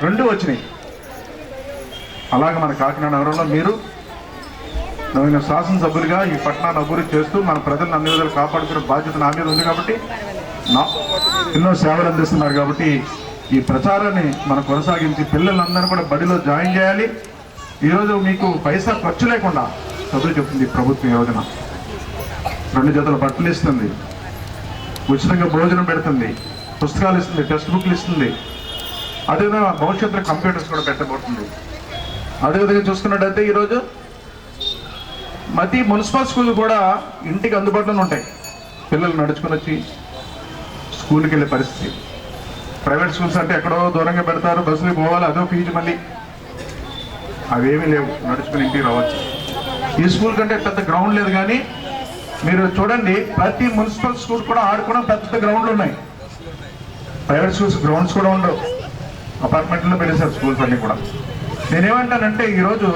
2 వచ్చినాయి. అలాగే మన కాకినాడ నగరంలో మీరు నవీన శాసనసభ్యులుగా ఈ పట్టణాన్ని అభివృద్ధి చేస్తూ మన ప్రజలను అన్ని విధాలు కాపాడుకునే బాధ్యత నా మీద ఉంది కాబట్టి ఎన్నో సేవలు అందిస్తున్నారు కాబట్టి ఈ ప్రచారాన్ని మనం కొనసాగించి పిల్లలందరూ కూడా బడిలో జాయిన్ చేయాలి. ఈరోజు మీకు పైసా ఖర్చు లేకుండా చదువు చెప్తుంది ప్రభుత్వం. ఈ రోజున 2 జతల బట్టలు ఇస్తుంది, ఉచితంగా భోజనం పెడుతుంది, పుస్తకాలు ఇస్తుంది, టెక్స్ట్ బుక్లు ఇస్తుంది. అదేవిధంగా భవిష్యత్తులో కంప్యూటర్స్ కూడా పెట్టబోతుంది. అదేవిధంగా చూసుకున్నట్టయితే ఈరోజు ప్రతి మున్సిపల్ స్కూల్ కూడా ఇంటికి అందుబాటులో ఉంటాయి. పిల్లలు నడుచుకుని వచ్చి స్కూల్కి వెళ్ళే పరిస్థితి. ప్రైవేట్ స్కూల్స్ అంటే ఎక్కడో దూరంగా పెడతారు, బస్సులు పోవాలి, అదో ఫీజు మళ్ళీ. అవేమీ లేవు, నడుచుకుని ఇంటికి రావచ్చు. ఈ స్కూల్ కంటే పెద్ద గ్రౌండ్ లేదు, కానీ మీరు చూడండి ప్రతి మున్సిపల్ స్కూల్ కూడా ఆడుకున్న పెద్ద గ్రౌండ్లు ఉన్నాయి. ప్రైవేట్ స్కూల్స్ గ్రౌండ్స్ కూడా ఉండవు, అపార్ట్మెంట్లో పెట్టేశారు స్కూల్స్ అన్నీ కూడా. నేనేమంటానంటే ఈరోజు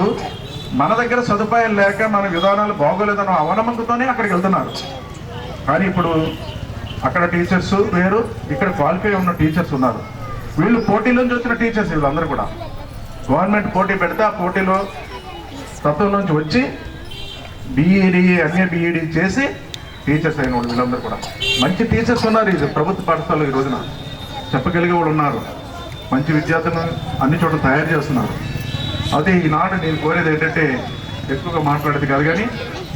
మన దగ్గర సదుపాయాలు లేక మన విధానాలు బాగోలేదన్న అవనమ్మకంతోనే అక్కడికి వెళ్తున్నారు. కానీ ఇప్పుడు అక్కడ టీచర్స్ వేరు, ఇక్కడ క్వాలిఫై ఉన్న టీచర్స్ ఉన్నారు. వీళ్ళు పోటీలోంచి వచ్చిన టీచర్స్ వీళ్ళందరూ కూడా. గవర్నమెంట్ పోటీ పెడితే ఆ పోటీలో తత్వంలోంచి వచ్చి బీఈడీ ఎంఏ బీఈడీ చేసి టీచర్స్ అయిన వాళ్ళు వీళ్ళందరూ కూడా మంచి టీచర్స్ ఉన్నారు. ఇది ప్రభుత్వ పాఠశాలలో ఈ రోజున చెప్పగలిగే వాళ్ళు ఉన్నారు. మంచి విద్యార్థులను అన్ని చోట్ల తయారు చేస్తున్నారు. అదే ఈనాడు నేను కోరేది ఏంటంటే ఎక్కువగా మాట్లాడేది కాదు, కానీ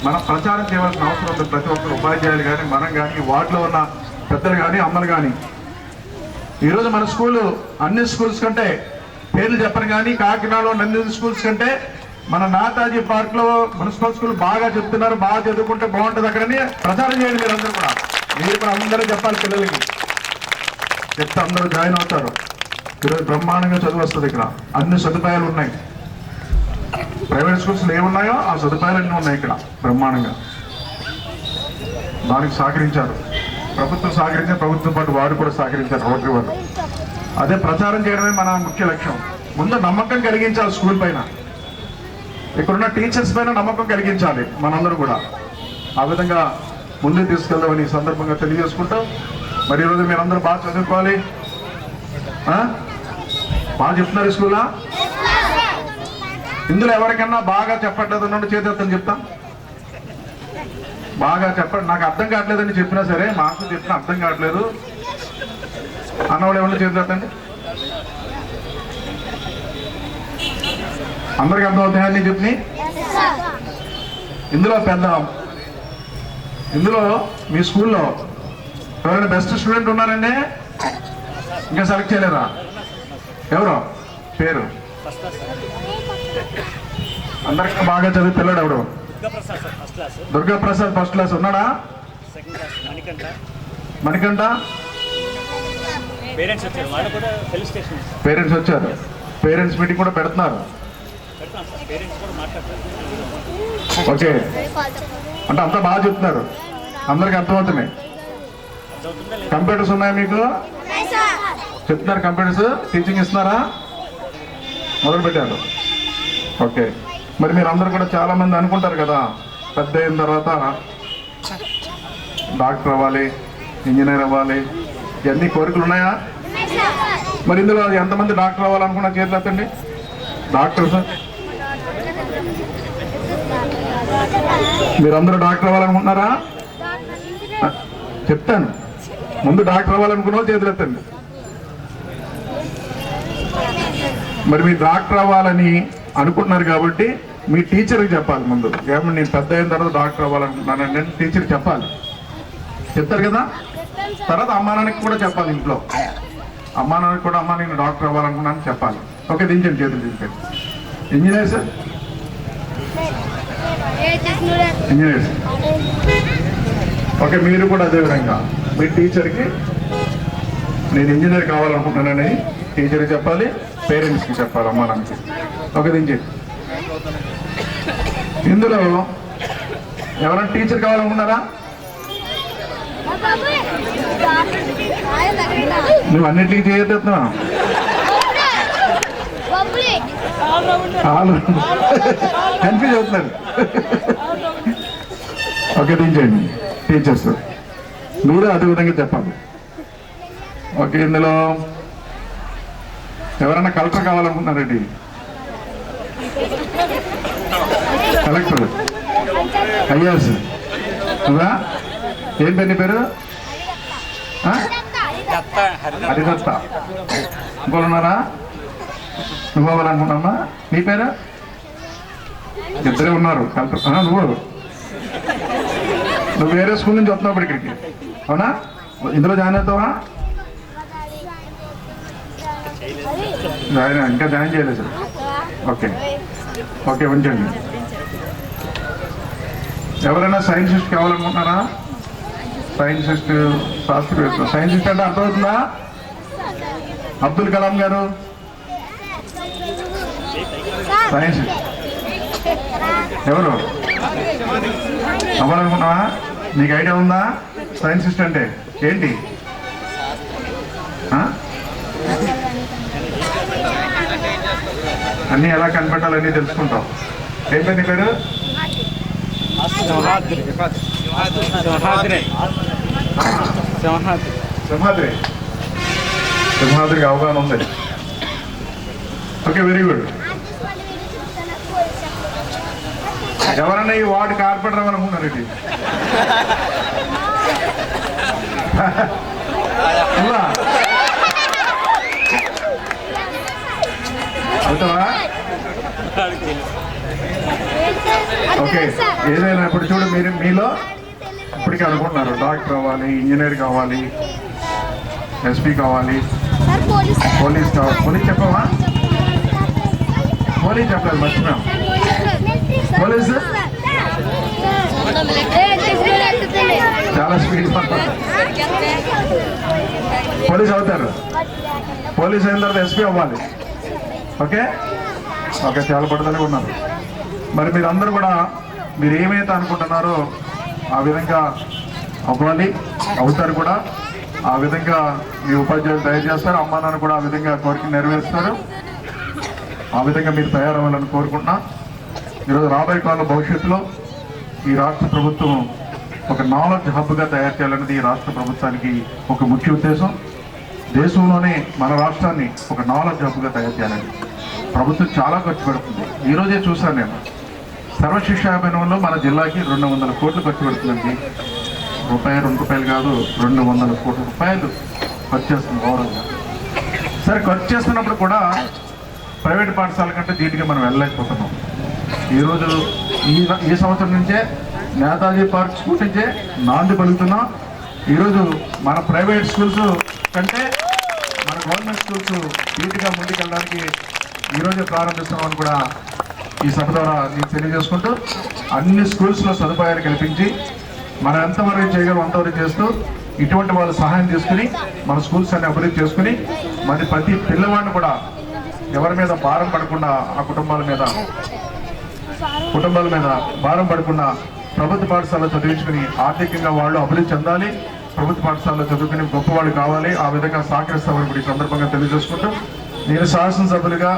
మనం ప్రచారం చేయవలసిన అవసరం ఉంది. ప్రతి ఒక్కరు ఉపాధ్యాయులు కానీ, మనం కానీ, వార్డులో ఉన్న పెద్దలు కానీ, అమ్మలు కానీ. ఈరోజు మన స్కూలు అన్ని స్కూల్స్ కంటే, పేర్లు చెప్పను కానీ, కాకినాడలో అన్ని స్కూల్స్ కంటే మన నేతాజీ పార్క్లో మున్సిపల్ స్కూల్ బాగా చెప్తున్నారు. బాగా చదువుకుంటే బాగుంటుంది అక్కడని ప్రచారం చేయండి. మీరందరూ కూడా అందరూ చెప్పాలి. పిల్లలకి చెప్తే అందరూ జాయిన్ అవుతారు. ఈరోజు బ్రహ్మాండంగా చదువు వస్తుంది. ఇక్కడ అన్ని సదుపాయాలు ఉన్నాయి. ప్రైవేట్ స్కూల్స్లో ఏమున్నాయో ఆ సదుపాయాలన్నీ ఉన్నాయి ఇక్కడ బ్రహ్మాండంగా. దానికి సహకరించారు, ప్రభుత్వం సహకరించారు, ప్రభుత్వం పాటు వారు కూడా సహకరించారు, రోటరీ వారు. అదే ప్రచారం చేయడమే మన ముఖ్య లక్ష్యం. ముందు నమ్మకం కలిగించాలి స్కూల్ పైన, ఇక్కడున్న టీచర్స్ పైన నమ్మకం కలిగించాలి మనందరూ కూడా. ఆ విధంగా ముందుకు తీసుకెళ్దామని ఈ సందర్భంగా తెలియజేసుకుంటాం. మరి ఈరోజు మీరందరూ బాగా చదువుకోవాలి. బాగా చెప్తున్నారు స్కూలా? ఇందులో ఎవరికన్నా బాగా చెప్పట్లేదు అన్నట్టు చేద్దాం చెప్తాం. బాగా చెప్పండి. నాకు అర్థం కావట్లేదని చెప్పినా సరే, మాకు చెప్పినా అర్థం కావట్లేదు అన్నవాళ్ళు ఏమన్నా చేద్దాండి. అందరికి అర్థమవుతాయని చెప్పి ఇందులో మీ స్కూల్లో ఎవరైనా బెస్ట్ స్టూడెంట్ ఉన్నారండి? ఇంకా సెలెక్ట్ చేయలేదా? ఎవరు పేరు? అందరికీ బాగా చదివి పిల్లడు ఎవడు? దుర్గాప్రసాద్ ఫస్ట్ క్లాస్ ఉన్నాడా? మణికంఠ పేరెంట్స్ వచ్చారు. పేరెంట్స్ మీటింగ్ కూడా పెడుతున్నారు. ఓకే, అంటే అంతా బాగా చెప్తున్నారు, అందరికి అర్థమవుతున్నాయి. కంప్యూటర్స్ ఉన్నాయా మీకు? చెప్తున్నారు కంప్యూటర్స్, టీచింగ్ ఇస్తున్నారా? మొదలు పెట్టారు. ఓకే, మరి మీరు అందరూ కూడా చాలా మంది అనుకుంటారు కదా, పెద్ద అయిన తర్వాత డాక్టర్ అవ్వాలి, ఇంజనీర్ అవ్వాలి, ఇవన్నీ కోరికలు ఉన్నాయా? మరి ఇందులో ఎంతమంది డాక్టర్ అవ్వాలనుకున్నా చేతులు ఎత్తండి. డాక్టర్స్ మీరందరూ డాక్టర్ అవ్వాలనుకుంటున్నారా? చెప్తాను, ముందు డాక్టర్ అవ్వాలనుకున్న చేతులు ఎత్తండి. మరి మీరు డాక్టర్ అవ్వాలని అనుకుంటున్నారు కాబట్టి మీ టీచర్కి చెప్పాలి ముందు. ఏమన్నా నేను పెద్ద అయిన తర్వాత డాక్టర్ అవ్వాలనుకుంటున్నానండి అని టీచర్కి చెప్పాలి. చెప్తారు కదా. తర్వాత అమ్మా నాన్నకి కూడా చెప్పాలి. ఇంట్లో అమ్మా నాన్నకి కూడా, అమ్మా నేను డాక్టర్ అవ్వాలనుకున్నాను చెప్పాలి. ఓకే, దించండి చేతులు దించండి. ఇంజనీర్స్ ఇంజనీర్స్ ఓకే, మీరు కూడా అదేవిధంగా మీ టీచర్కి నేను ఇంజనీర్ కావాలనుకుంటున్నానని టీచర్కి చెప్పాలి, పేరెంట్స్కి చెప్పాలి, అమ్మా నాన్నకి. ఓకే, దించండి. ఇందులో ఎవరైనా టీచర్ కావాలనుకున్నారా? నువ్వు అన్నిటికీ చేయొద్దునా? కన్ఫ్యూజ్ అవుతున్నారు. ఓకే, దించండి. టీచర్స్ మీరు అదే విధంగా చెప్పాలి. ఓకే, ఇందులో ఎవరైనా కలెక్టర్ కావాలనుకుంటున్నారండి? Collector, IAS. నువ్వా? ఏం పేరు నీ పేరు? హరిదత్త. ఇంకోళ్ళు ఉన్నారా? నువ్వు అవ్వాలనుకున్నామా? నీ పేరు? ఇద్దరే ఉన్నారు కలెక్టర్. నువ్వు వేరే స్కూల్ నుంచి వస్తున్నావు ఇక్కడికి, అవునా? ఇందులో జాయిన్ అవుతావా? ఇంకా జాయిన్ చేయలేదు సార్. ఓకే ఓకే, ఉంచండి. ఎవరైనా సైంటిస్ట్ కావాలనుకుంటున్నారా? సైంటిస్ట్, శాస్త్రవేత్త. సైంటిస్ట్ అంటే అర్థమవుతుందా? అబ్దుల్ కలాం గారు సైన్స్ ఎవరు అవ్వాలనుకున్నావా? నీకు ఐడియా ఉందా సైంటిస్ట్ అంటే ఏంటి? అన్నీ ఎలా కనిపెట్టాలన్నీ తెలుసుకుంటాం. ఏం పేరు నీ పేరు? సింహాద్రి. సింహాద్రికి అవగాహన ఉంది. Okay, very good. ఎవరన్నా ఈ వార్డు కార్పొరేటర్ అవ్వాలనుకున్నారు ఇది? అవుతావా? ఓకే, ఏదైనా ఇప్పుడు చూడు, మీరు మీలో ఇప్పటికీ అనుకుంటున్నారు డాక్టర్ అవ్వాలి, ఇంజనీర్ కావాలి, ఎస్పీ కావాలి, పోలీస్ కావాలి. పోలీస్ చెప్పవా? పోలీస్ చెప్పలేదు, మర్చిపోయాం. పోలీసు చాలా స్పీడ్. పోలీస్ అవుతారు. పోలీస్ అయిన తర్వాత ఎస్పీ అవ్వాలి. ఓకే ఓకే, చాలా పట్టుదలగా ఉన్నారు. మరి మీరందరూ కూడా మీరు ఏమైతే అనుకుంటున్నారో ఆ విధంగా అవ్వాలి, అవుతారు కూడా. ఆ విధంగా మీ ఉపాధ్యాయులు తయారు చేస్తారు, అమ్మా నాన్న కూడా ఆ విధంగా కోరిక నెరవేరుస్తారు. ఆ విధంగా మీరు తయారవ్వాలని కోరుకుంటున్నా. ఈరోజు రాబోయే కాలంలో భవిష్యత్తులో ఈ రాష్ట్ర ప్రభుత్వం ఒక నాలెడ్జ్ హబ్గా తయారు చేయాలన్నది ఈ రాష్ట్ర ప్రభుత్వానికి ఒక ముఖ్య ఉద్దేశం. దేశంలోనే మన రాష్ట్రాన్ని ఒక నాలెడ్జ్ హబ్గా తయారు చేయాలని ప్రభుత్వం చాలా ఖర్చు పెడుతుంది. ఈరోజే చూశాను నేను, సర్వశిక్షా అభియానంలో మన జిల్లాకి 200 కోట్లు ఖర్చు పెడుతుందండి. ₹2 కాదు, 200 కోట్ల రూపాయలు ఖర్చు చేస్తుంది ఓవరాల్గా. సరే, ఖర్చు చేస్తున్నప్పుడు కూడా ప్రైవేట్ పాఠశాల కంటే దీటికి మనం వెళ్ళలేకపోతున్నాం. ఈరోజు ఈ సంవత్సరం నుంచే నేతాజీ పార్క్ స్కూల్ నుంచే నాంది పలుకుతున్నాం. ఈరోజు మన ప్రైవేట్ స్కూల్స్ కంటే మన గవర్నమెంట్ స్కూల్స్ నీట్గా ముందుకెళ్ళడానికి ఈరోజే ప్రారంభిస్తున్నామని కూడా ఈ సభ ద్వారా నేను తెలియజేసుకుంటూ, అన్ని స్కూల్స్లో సదుపాయాలు కల్పించి మనం ఎంతవరకు చేయగలం అంతవరకు చేస్తూ ఇటువంటి వాళ్ళ సహాయం తీసుకుని మన స్కూల్స్ అన్ని అభివృద్ధి చేసుకుని మరి ప్రతి పిల్లవాడిని కూడా ఎవరి మీద భారం పడకుండా, ఆ కుటుంబాల మీద భారం పడకుండా ప్రభుత్వ పాఠశాలలో చదివించుకుని ఆర్థికంగా వాళ్ళు అభివృద్ధి చెందాలి. ప్రభుత్వ పాఠశాలలో చదువుకుని గొప్పవాళ్ళు కావాలి. ఆ విధంగా సహకరిస్తామని కూడా ఈ సందర్భంగా తెలియజేసుకుంటూ, నేను శాసనసభ్యులుగా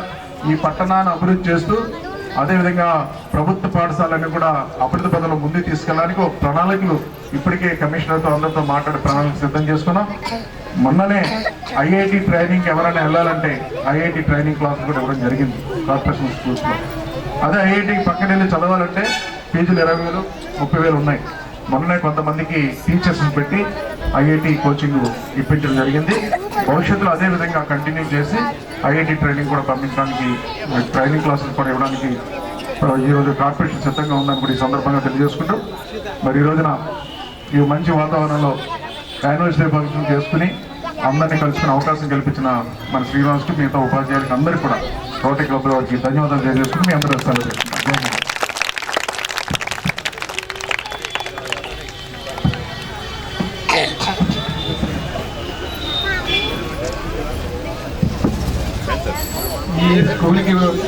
ఈ పట్టణాన్ని అభివృద్ధి చేస్తూ అదేవిధంగా ప్రభుత్వ పాఠశాలని కూడా అభివృద్ధి పదంలో ముందుకు తీసుకెళ్ళడానికి ఒక ప్రణాళికలు ఇప్పటికే కమిషనర్తో అందరితో మాట్లాడి ప్రణాళిక సిద్ధం చేసుకున్నాం. మొన్ననే ఐఐటి ట్రైనింగ్కి ఎవరైనా వెళ్ళాలంటే ఐఐటి ట్రైనింగ్ క్లాసులు కూడా ఇవ్వడం జరిగింది కార్పొరేషన్ స్కూల్స్లో. అదే ఐఐటికి పక్కన వెళ్ళి చదవాలంటే ఫీజులు 20,000, 30,000 ఉన్నాయి. మొన్ననే కొంతమందికి టీచర్స్ని పెట్టి ఐఐటి కోచింగ్ ఇప్పించడం జరిగింది. భవిష్యత్తులో అదే విధంగా కంటిన్యూ చేసి ఐఐటి ట్రైనింగ్ కూడా పంపించడానికి, ట్రైనింగ్ క్లాసెస్ కూడా ఇవ్వడానికి ఈరోజు కార్పొరేషన్ సిద్ధంగా ఉందని కూడా ఈ సందర్భంగా తెలియజేసుకుంటూ, మరి ఈ రోజున ఈ మంచి వాతావరణంలో యానివర్సరీ ఫంక్షన్ చేసుకుని అందరినీ కలుసుకునే అవకాశం కల్పించిన మన శ్రీనివాస్కి, మిగతా ఉపాధ్యాయులకి అందరికీ కూడా రోటరీ క్లబ్ వారికి ధన్యవాదాలు తెలియజేసుకుని మీ అందరూ సెలవు చేసుకుంటాం. ఈ స్కూల్కి